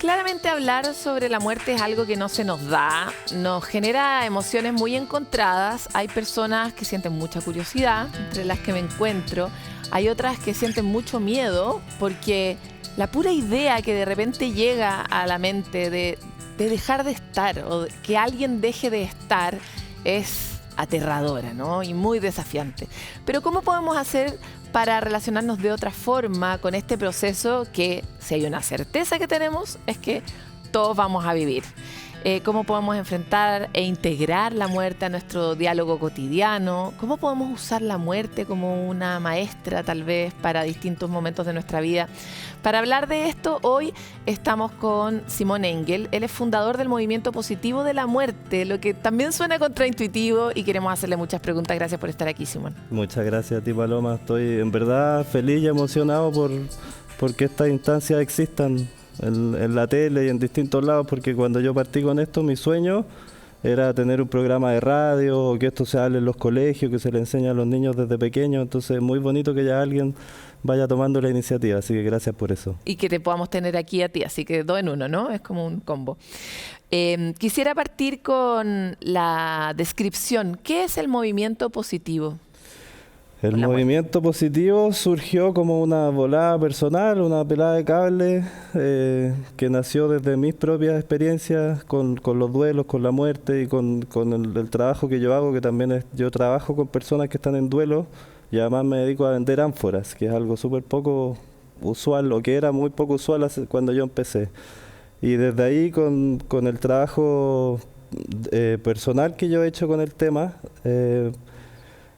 Claramente hablar sobre la muerte es algo que no se nos da, nos genera emociones muy encontradas. Hay personas que sienten mucha curiosidad, entre las que me encuentro. Hay otras que sienten mucho miedo porque la pura idea que de repente llega a la mente de dejar de estar o que alguien deje de estar es aterradora, ¿no? Y muy desafiante. Pero ¿cómo podemos hacer para relacionarnos de otra forma con este proceso que, si hay una certeza que tenemos, es que todos vamos a vivir? ¿Cómo podemos enfrentar e integrar la muerte a nuestro diálogo cotidiano? ¿Cómo podemos usar la muerte como una maestra, tal vez, para distintos momentos de nuestra vida? Para hablar de esto, hoy estamos con Simón Engel. Él es fundador del Movimiento Positivo de la Muerte, lo que también suena contraintuitivo, y queremos hacerle muchas preguntas. Gracias por estar aquí, Simón. Muchas gracias a ti, Paloma. Estoy en verdad feliz y emocionado por que estas instancias existan en la tele y en distintos lados, porque cuando yo partí con esto, mi sueño era tener un programa de radio, o que esto se hable en los colegios, que se le enseñe a los niños desde pequeños. Entonces es muy bonito que ya alguien vaya tomando la iniciativa, así que gracias por eso. Y que te podamos tener aquí a ti, así que 2 en 1, ¿no? Es como un combo. Quisiera partir con la descripción. ¿Qué es el movimiento positivo? El movimiento positivo surgió como una volada personal, una pelada de cable que nació desde mis propias experiencias con los duelos, con la muerte y con el trabajo que yo hago, que también yo trabajo con personas que están en duelo, y además me dedico a vender ánforas, que es algo súper poco usual, o que era muy poco usual cuando yo empecé. Y desde ahí con el trabajo personal que yo he hecho con el tema,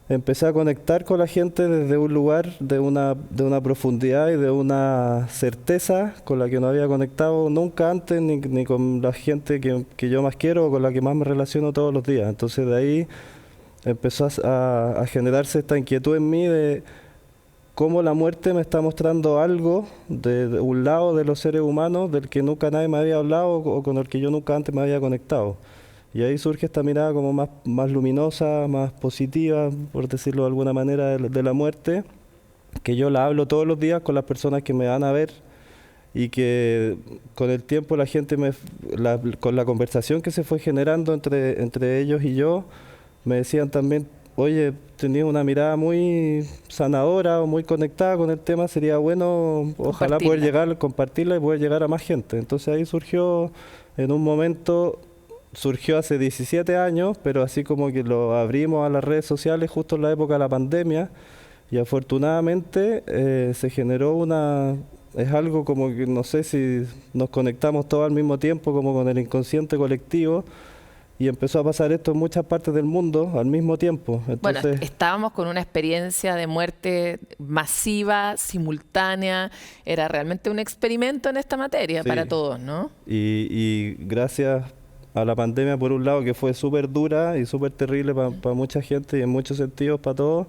empecé a conectar con la gente desde un lugar de una profundidad y de una certeza con la que no había conectado nunca antes, ni con la gente que yo más quiero o con la que más me relaciono todos los días. Entonces de ahí empezó a generarse esta inquietud en mí de cómo la muerte me está mostrando algo de un lado de los seres humanos del que nunca nadie me había hablado o con el que yo nunca antes me había conectado. Y ahí surge esta mirada como más luminosa, más positiva, por decirlo de alguna manera, de la muerte, que yo la hablo todos los días con las personas que me van a ver, y que con el tiempo la gente, con la conversación que se fue generando entre ellos y yo, me decían también: oye, tenías una mirada muy sanadora o muy conectada con el tema, sería bueno, ojalá poder compartirla y poder llegar a más gente. Entonces ahí surgió en un momento... Surgió hace 17 años, pero así como que lo abrimos a las redes sociales justo en la época de la pandemia, y afortunadamente se generó es algo como que no sé si nos conectamos todos al mismo tiempo, como con el inconsciente colectivo, y empezó a pasar esto en muchas partes del mundo al mismo tiempo. Entonces, bueno, estábamos con una experiencia de muerte masiva, simultánea. Era realmente un experimento en esta materia, sí, para todos, ¿no? Y gracias a la pandemia, por un lado, que fue súper dura y súper terrible para mucha gente y en muchos sentidos para todos,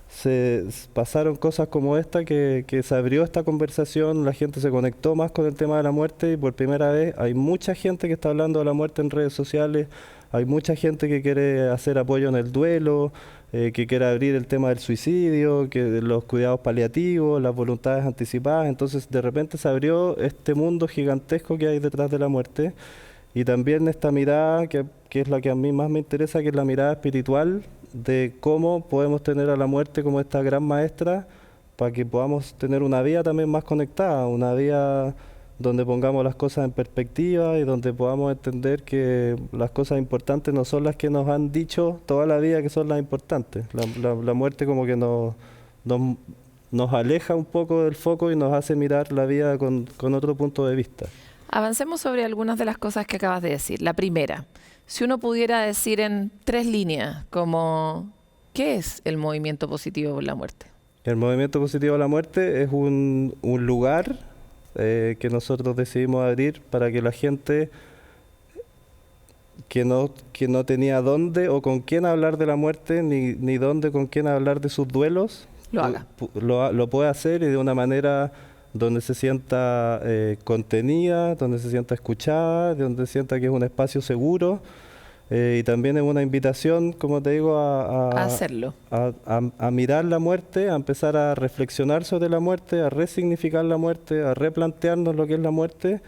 se pasaron cosas como esta, que se abrió esta conversación, la gente se conectó más con el tema de la muerte, y por primera vez hay mucha gente que está hablando de la muerte en redes sociales, hay mucha gente que quiere hacer apoyo en el duelo, que quiere abrir el tema del suicidio, que los cuidados paliativos, las voluntades anticipadas. Entonces de repente se abrió este mundo gigantesco que hay detrás de la muerte. Y también esta mirada que es la que a mí más me interesa, que es la mirada espiritual, de cómo podemos tener a la muerte como esta gran maestra para que podamos tener una vida también más conectada, una vida donde pongamos las cosas en perspectiva y donde podamos entender que las cosas importantes no son las que nos han dicho toda la vida que son las importantes. La muerte como que nos aleja un poco del foco y nos hace mirar la vida con otro punto de vista. Avancemos sobre algunas de las cosas que acabas de decir. La primera, si uno pudiera decir en 3 líneas, como, ¿qué es el movimiento positivo por la muerte? El movimiento positivo por la muerte es un lugar que nosotros decidimos abrir para que la gente que no tenía dónde o con quién hablar de la muerte, ni dónde con quién hablar de sus duelos, lo haga. Lo puede hacer, y de una manera donde se sienta contenida, donde se sienta escuchada, donde se sienta que es un espacio seguro, y también es una invitación, como te digo, a hacerlo, a mirar la muerte, a empezar a reflexionar sobre la muerte, a resignificar la muerte, a replantearnos lo que es la muerte,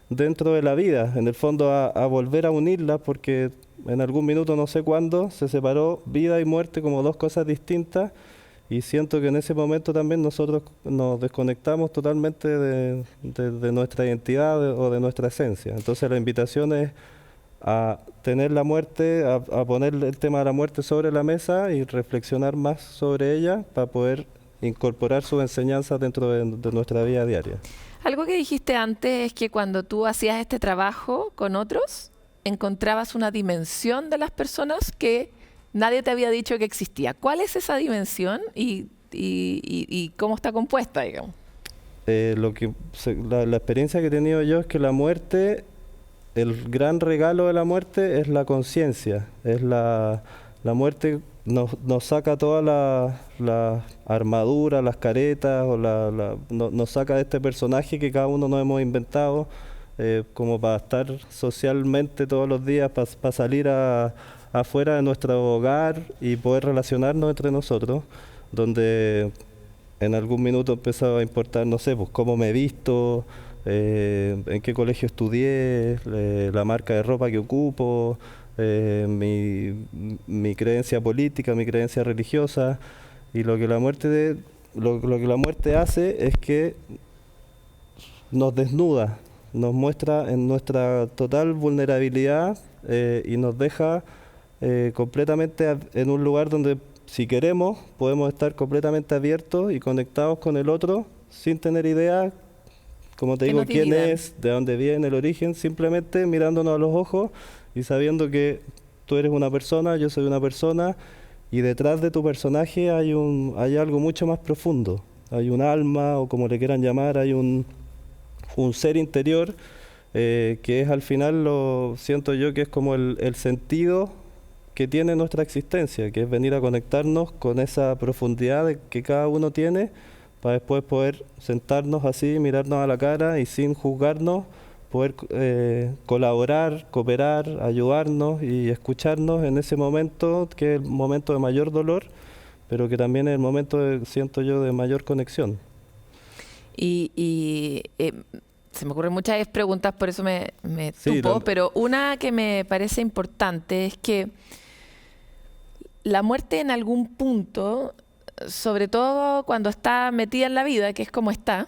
dentro de la vida, en el fondo a volver a unirlas, porque en algún minuto, no sé cuándo, se separó vida y muerte como dos cosas distintas, y siento que en ese momento también nosotros nos desconectamos totalmente de nuestra identidad o de nuestra esencia. Entonces la invitación es a tener la muerte, a poner el tema de la muerte sobre la mesa y reflexionar más sobre ella para poder incorporar sus enseñanzas dentro de nuestra vida diaria. Algo que dijiste antes es que cuando tú hacías este trabajo con otros, encontrabas una dimensión de las personas que nadie te había dicho que existía. ¿Cuál es esa dimensión y cómo está compuesta, digamos? La experiencia que he tenido yo es que la muerte, el gran regalo de la muerte es la conciencia, es la muerte nos saca todas las armaduras, las caretas, nos saca de este personaje que cada uno nos hemos inventado, como para estar socialmente todos los días, para salir afuera de nuestro hogar y poder relacionarnos entre nosotros, donde en algún minuto empezó a importar, no sé, pues cómo me he visto, en qué colegio estudié, la marca de ropa que ocupo, mi creencia política, mi creencia religiosa, y lo que la muerte hace es que nos desnuda, nos muestra en nuestra total vulnerabilidad, y nos deja completamente en un lugar donde, si queremos, podemos estar completamente abiertos y conectados con el otro sin tener idea, como te digo, quién es, de dónde viene, el origen, simplemente mirándonos a los ojos y sabiendo que tú eres una persona, yo soy una persona, y detrás de tu personaje hay algo mucho más profundo. Hay un alma, o como le quieran llamar, hay un ser interior, que es al final, lo siento yo, que es como el sentido que tiene nuestra existencia, que es venir a conectarnos con esa profundidad que cada uno tiene, para después poder sentarnos así, mirarnos a la cara y sin juzgarnos, poder colaborar, cooperar, ayudarnos y escucharnos en ese momento, que es el momento de mayor dolor, pero que también es el momento, siento yo, de mayor conexión. Se me ocurren muchas preguntas, por eso me Sí, tupo, pero una que me parece importante es que la muerte en algún punto, sobre todo cuando está metida en la vida, que es como está,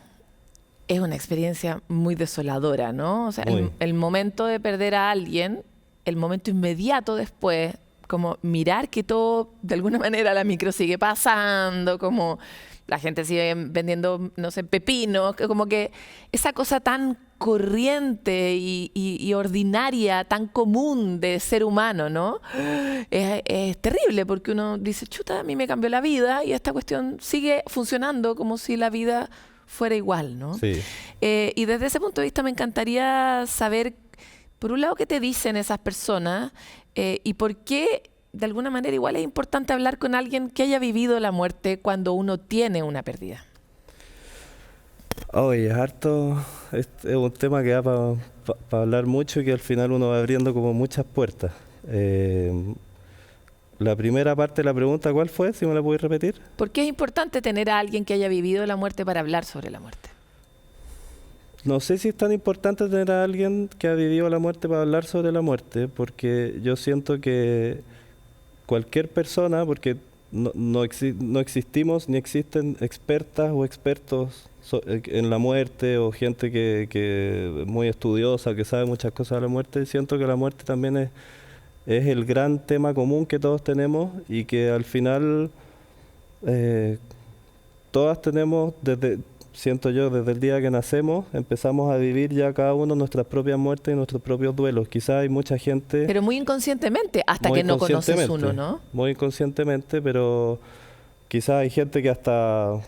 es una experiencia muy desoladora, ¿no? O sea, el momento de perder a alguien, el momento inmediato después, como mirar que todo, de alguna manera, la micro sigue pasando, como la gente sigue vendiendo, no sé, pepinos, como que esa cosa tan corriente y ordinaria, tan común de ser humano, ¿no? Es terrible porque uno dice, chuta, a mí me cambió la vida y esta cuestión sigue funcionando como si la vida fuera igual, ¿no? Sí. Y desde ese punto de vista me encantaría saber, por un lado, qué te dicen esas personas, y por qué, de alguna manera, igual es importante hablar con alguien que haya vivido la muerte cuando uno tiene una pérdida. Oye, es un tema que da para hablar mucho y que al final uno va abriendo como muchas puertas. La primera parte de la pregunta, ¿cuál fue? Si me la puedes repetir. ¿Por qué es importante tener a alguien que haya vivido la muerte para hablar sobre la muerte? No sé si es tan importante tener a alguien que ha vivido la muerte para hablar sobre la muerte, porque yo siento que cualquier persona, porque no existimos ni existen expertas o expertos en la muerte, o gente que muy estudiosa, que sabe muchas cosas de la muerte. Siento que la muerte también es el gran tema común que todos tenemos, y que al final todas tenemos, siento yo, desde el día que nacemos, empezamos a vivir ya cada uno nuestras propias muertes y nuestros propios duelos. Quizás hay mucha gente... Pero muy inconscientemente, hasta que no conoces uno, ¿no? Muy inconscientemente, pero quizás hay gente que hasta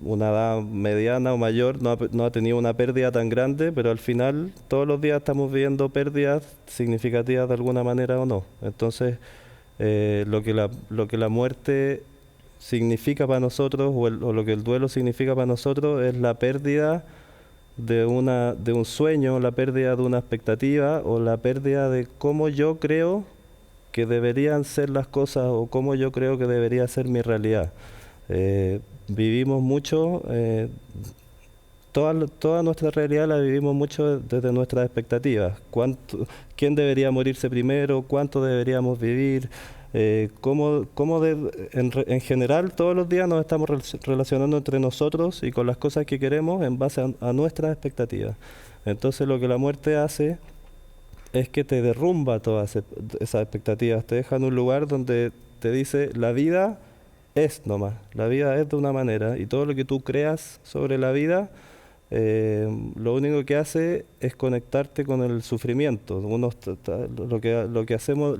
una edad mediana o mayor no ha tenido una pérdida tan grande, pero al final todos los días estamos viviendo pérdidas significativas de alguna manera o no. Entonces, lo que la muerte significa para nosotros, o lo que el duelo significa para nosotros, es la pérdida de un sueño, la pérdida de una expectativa, o la pérdida de cómo yo creo que deberían ser las cosas, o cómo yo creo que debería ser mi realidad. Vivimos mucho toda nuestra realidad la vivimos mucho desde nuestras expectativas. ¿Quién debería morirse primero? ¿Cuánto deberíamos vivir? En general todos los días nos estamos relacionando entre nosotros y con las cosas que queremos en base a nuestras expectativas. Entonces lo que la muerte hace es que te derrumba todas esas expectativas, te deja en un lugar donde te dice la vida es nomás, la vida es de una manera y todo lo que tú creas sobre la vida lo único que hace es conectarte con el sufrimiento. Lo que hacemos,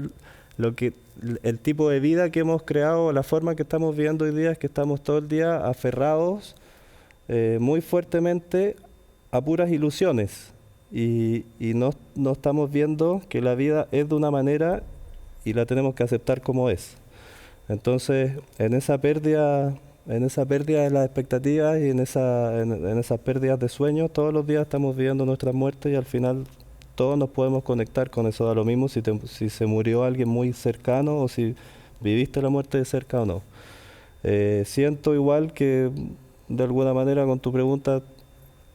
el tipo de vida que hemos creado, la forma que estamos viviendo hoy día es que estamos todo el día aferrados muy fuertemente a puras ilusiones y no estamos viendo que la vida es de una manera y la tenemos que aceptar como es. Entonces, en esa pérdida de las expectativas y en esas pérdidas de sueños, todos los días estamos viviendo nuestras muertes y al final todos nos podemos conectar con eso. Da lo mismo si se murió alguien muy cercano o si viviste la muerte de cerca o no. Siento igual que de alguna manera con tu pregunta,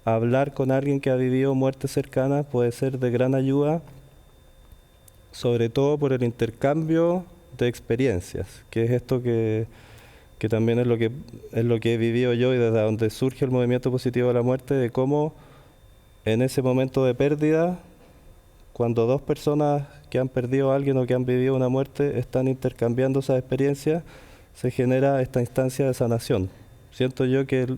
hablar con alguien que ha vivido muertes cercanas puede ser de gran ayuda, sobre todo por el intercambio de experiencias, que es esto que también es lo que he vivido yo y desde donde surge el movimiento positivo de la muerte, de cómo en ese momento de pérdida, cuando dos personas que han perdido a alguien o que han vivido una muerte están intercambiando esas experiencias, se genera esta instancia de sanación. Siento yo que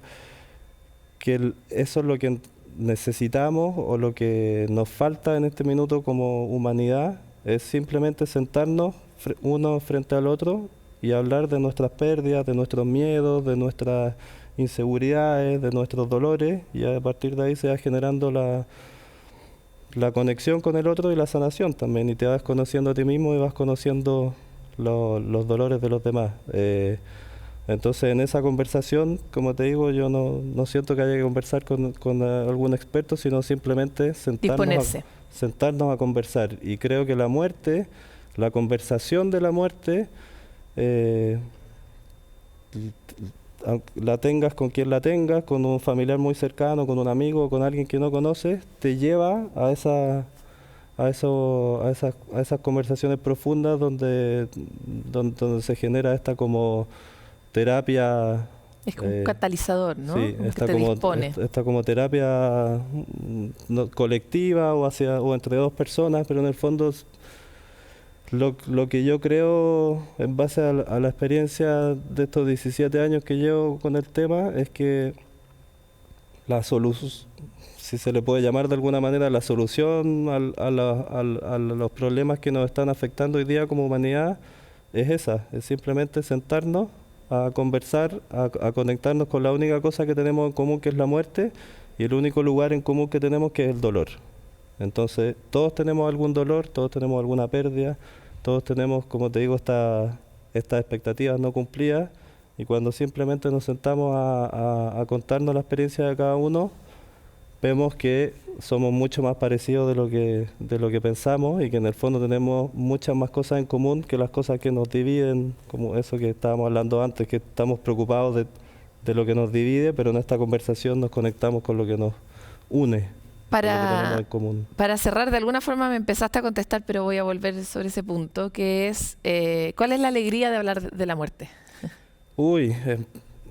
eso es lo que necesitamos o lo que nos falta en este minuto como humanidad, es simplemente sentarnos uno frente al otro y hablar de nuestras pérdidas, de nuestros miedos, de nuestras inseguridades, de nuestros dolores, y a partir de ahí se va generando la conexión con el otro y la sanación también, y te vas conociendo a ti mismo y vas conociendo los dolores de los demás. Entonces en esa conversación, como te digo, yo no siento que haya que conversar con algún experto, sino simplemente sentarnos a conversar. Y creo que la conversación de la muerte, la tengas con quien la tengas, con un familiar muy cercano, con un amigo, con alguien que no conoces, te lleva a esas conversaciones profundas donde se genera esta como terapia. Es como un catalizador, ¿no? Sí, Como que te dispone. está como terapia colectiva o entre dos personas, pero en el fondo lo que yo creo en base a la experiencia de estos 17 años que llevo con el tema es que la solución, si se le puede llamar de alguna manera, la solución a los problemas que nos están afectando hoy día como humanidad es esa, es simplemente sentarnos a conversar, a conectarnos con la única cosa que tenemos en común, que es la muerte, y el único lugar en común que tenemos, que es el dolor. Entonces, todos tenemos algún dolor, todos tenemos alguna pérdida, todos tenemos, como te digo, estas expectativas no cumplidas, y cuando simplemente nos sentamos a contarnos la experiencia de cada uno, vemos que somos mucho más parecidos de lo que pensamos y que en el fondo tenemos muchas más cosas en común que las cosas que nos dividen, como eso que estábamos hablando antes, que estamos preocupados de lo que nos divide, pero en esta conversación nos conectamos con lo que nos une. Para cerrar, de alguna forma me empezaste a contestar, pero voy a volver sobre ese punto, que es, ¿cuál es la alegría de hablar de la muerte? Uy,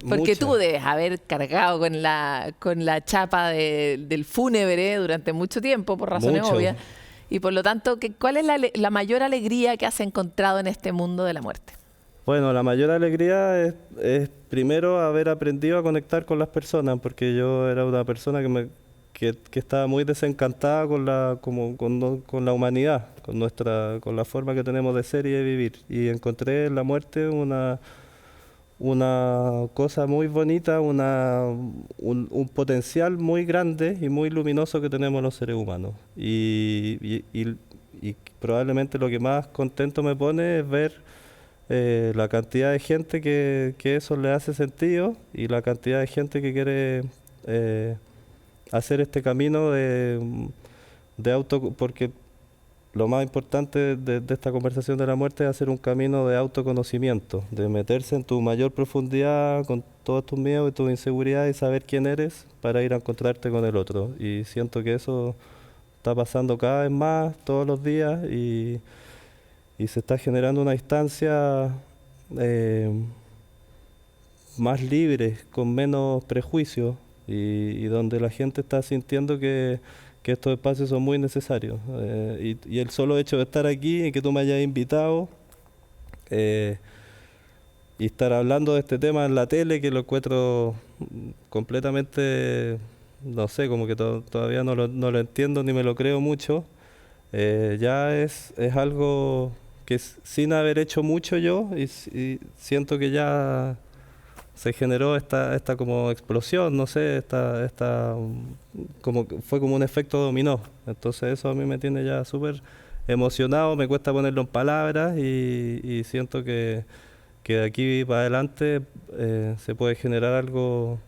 porque mucha. tú debes haber cargado con la chapa del fúnebre durante mucho tiempo, por razones Mucho. obvias, y por lo tanto, ¿cuál es la mayor alegría que has encontrado en este mundo de la muerte? Bueno, la mayor alegría es primero haber aprendido a conectar con las personas, porque yo era una persona que estaba muy desencantada con la humanidad, con la forma que tenemos de ser y de vivir. Y encontré en la muerte una cosa muy bonita, un potencial muy grande y muy luminoso que tenemos los seres humanos. Y probablemente lo que más contento me pone es ver la cantidad de gente que eso le hace sentido y la cantidad de gente que quiere hacer este camino de auto, porque lo más importante de esta conversación de la muerte es hacer un camino de autoconocimiento, de meterse en tu mayor profundidad con todos tus miedos y tus inseguridades y saber quién eres para ir a encontrarte con el otro. Y siento que eso está pasando cada vez más todos los días y se está generando una distancia más libre, con menos prejuicios y donde la gente está sintiendo que estos espacios son muy necesarios. Y el solo hecho de estar aquí y que tú me hayas invitado y estar hablando de este tema en la tele, que lo encuentro completamente, no sé, como que todavía no lo entiendo ni me lo creo mucho, ya es algo que sin haber hecho mucho yo y siento que ya se generó esta como explosión, no sé, fue como un efecto dominó. Entonces eso a mí me tiene ya súper emocionado, me cuesta ponerlo en palabras y siento que de aquí para adelante se puede generar algo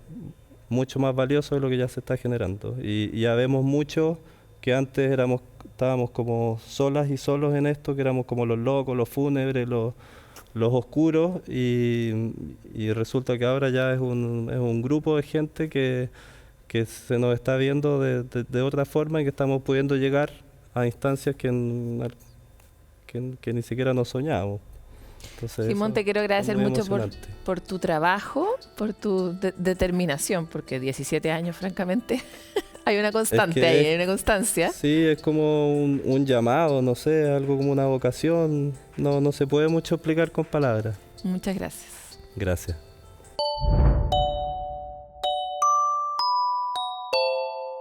mucho más valioso de lo que ya se está generando. Y ya vemos mucho que antes estábamos como solas y solos en esto, que éramos como los locos, los fúnebres, los oscuros y resulta que ahora ya es un grupo de gente que se nos está viendo de otra forma y que estamos pudiendo llegar a instancias que ni siquiera nos soñábamos. Entonces, Simón, te quiero agradecer mucho emocionante. por tu trabajo, por tu determinación, porque 17 años, francamente, hay una constante ahí, hay una constancia. Sí, es como un llamado, no sé, algo como una vocación. No se puede mucho explicar con palabras. Muchas gracias. Gracias.